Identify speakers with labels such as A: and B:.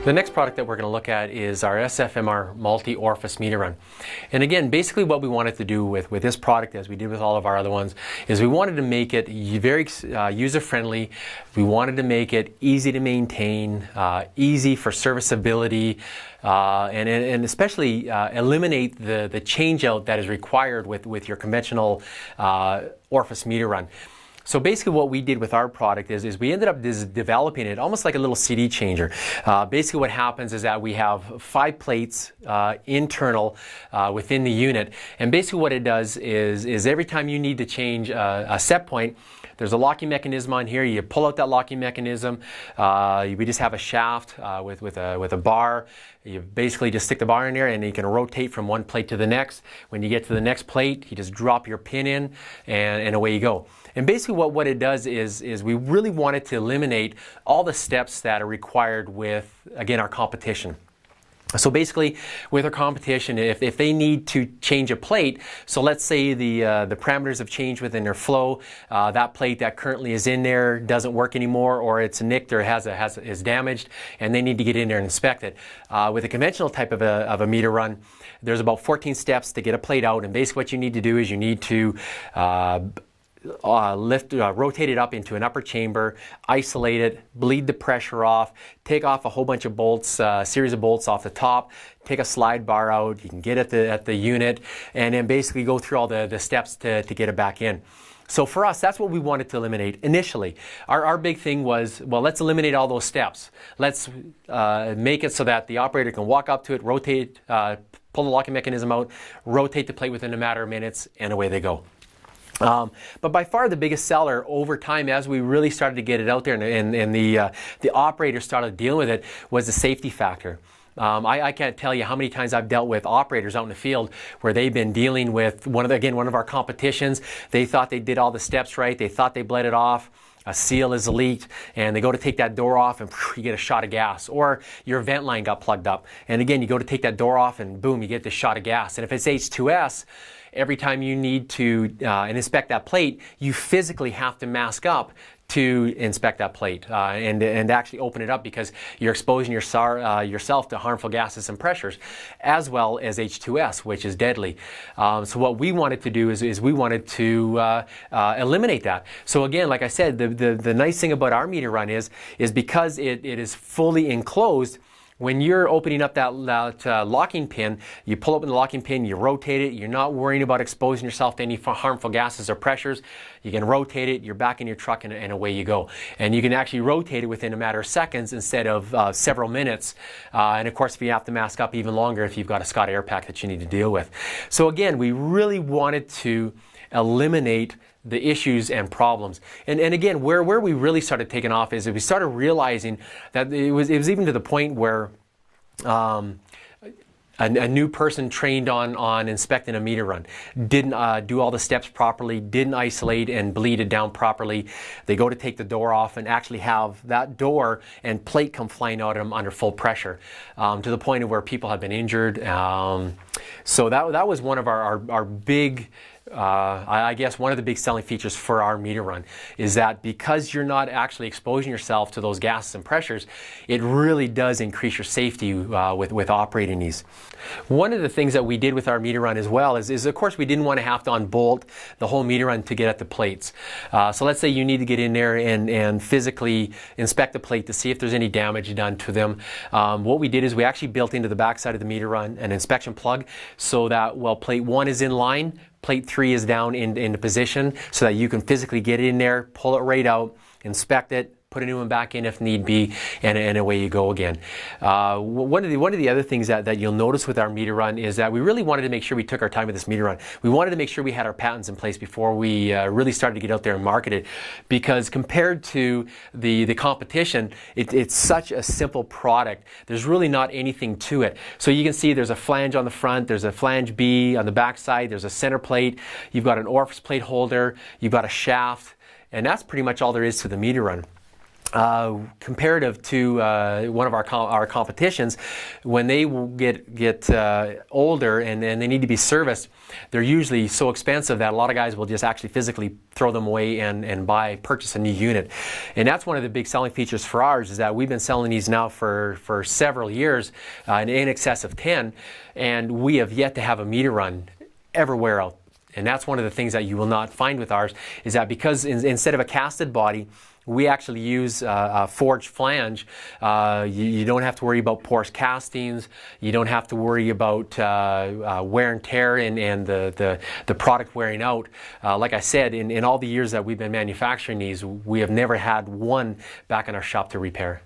A: The next product that we're going to look at is our SFMR multi-orifice meter run. And again, basically what we wanted to do with this product, as we did with all of our other ones, is we wanted to make it very user-friendly. We wanted to make it easy to maintain, easy for serviceability, and especially eliminate the change-out that is required with your conventional orifice meter run. So basically what we did with our product is we ended up developing it almost like a little CD changer. Basically what happens is that we have 5 plates internal within the unit, and basically what it does is every time you need to change a set point, there's a locking mechanism on here. You pull out that locking mechanism. We just have a shaft with a bar. You basically just stick the bar in there and you can rotate from one plate to the next. When you get to the next plate, you just drop your pin in and away you go. And basically what it does is we really wanted to eliminate all the steps that are required with, again, our competition. So basically, with our competition, if they need to change a plate, so let's say the parameters have changed within their flow, that plate that currently is in there doesn't work anymore, or it's nicked or is damaged, and they need to get in there and inspect it. With a conventional type of a meter run, there's about 14 steps to get a plate out, and basically what you need to do is you need to rotate it up into an upper chamber, isolate it, bleed the pressure off, take off a whole bunch of bolts, series of bolts off the top, take a slide bar out, you can get at the unit, and then basically go through all the steps to get it back in. So for us, that's what we wanted to eliminate initially. Our big thing was, well, let's eliminate all those steps. Let's make it so that the operator can walk up to it, rotate, pull the locking mechanism out, rotate the plate within a matter of minutes, and away they go. But by far the biggest seller over time, as we really started to get it out there and the operators started dealing with it, was the safety factor. I can't tell you how many times I've dealt with operators out in the field where they've been dealing with one of our competitions. They thought they did all the steps right. They thought they bled it off. A seal is leaked, and they go to take that door off, and you get a shot of gas. Or your vent line got plugged up, and again, you go to take that door off, and boom, you get this shot of gas. And if it's H2S, every time you need to inspect that plate, you physically have to mask up to inspect that plate and actually open it up, because you're exposing yourself to harmful gases and pressures, as well as H2S, which is deadly. So what we wanted to do is we wanted to eliminate that. So again, like I said, the nice thing about our meter run is because it is fully enclosed. When you're opening up that locking pin, you pull open the locking pin, you rotate it, you're not worrying about exposing yourself to any harmful gases or pressures. You can rotate it, you're back in your truck, and away you go. And you can actually rotate it within a matter of seconds instead of several minutes. And of course, if you have to mask up, even longer if you've got a Scott air pack that you need to deal with. So again, we really wanted to eliminate the issues and problems. And again, where we really started taking off is that we started realizing that it was even to the point where a new person trained on inspecting a meter run didn't do all the steps properly, didn't isolate and bleed it down properly. They go to take the door off and actually have that door and plate come flying out of them under full pressure, to the point of where people have been injured. So that was one of our big, I guess one of the big selling features for our meter run, is that because you're not actually exposing yourself to those gases and pressures, it really does increase your safety with operating these. One of the things that we did with our meter run as well is of course we didn't want to have to unbolt the whole meter run to get at the plates. So let's say you need to get in there and physically inspect the plate to see if there's any damage done to them. What we did is we actually built into the backside of the meter run an inspection plug, so that while plate 1 is in line, plate 3 is down in position, so that you can physically get in there, pull it right out, inspect it, put a new one back in if need be, and away you go again. One of the other things that you'll notice with our meter run is that we really wanted to make sure we took our time with this meter run. We wanted to make sure we had our patents in place before we really started to get out there and market it, because compared to the competition, it's such a simple product. There's really not anything to it. So you can see there's a flange on the front, there's a flange B on the back side, there's a center plate, you've got an orifice plate holder, you've got a shaft, and that's pretty much all there is to the meter run. comparative to one of our competitions, when they get older and they need to be serviced, they're usually so expensive that a lot of guys will just actually physically throw them away and purchase a new unit. And that's one of the big selling features for ours, is that we've been selling these now for several years, in excess of 10, and we have yet to have a meter run everywhere else. And that's one of the things that you will not find with ours, is that because instead of a casted body, we actually use a forged flange. You don't have to worry about porous castings. You don't have to worry about wear and tear and the product wearing out. Like I said, in all the years that we've been manufacturing these, we have never had one back in our shop to repair.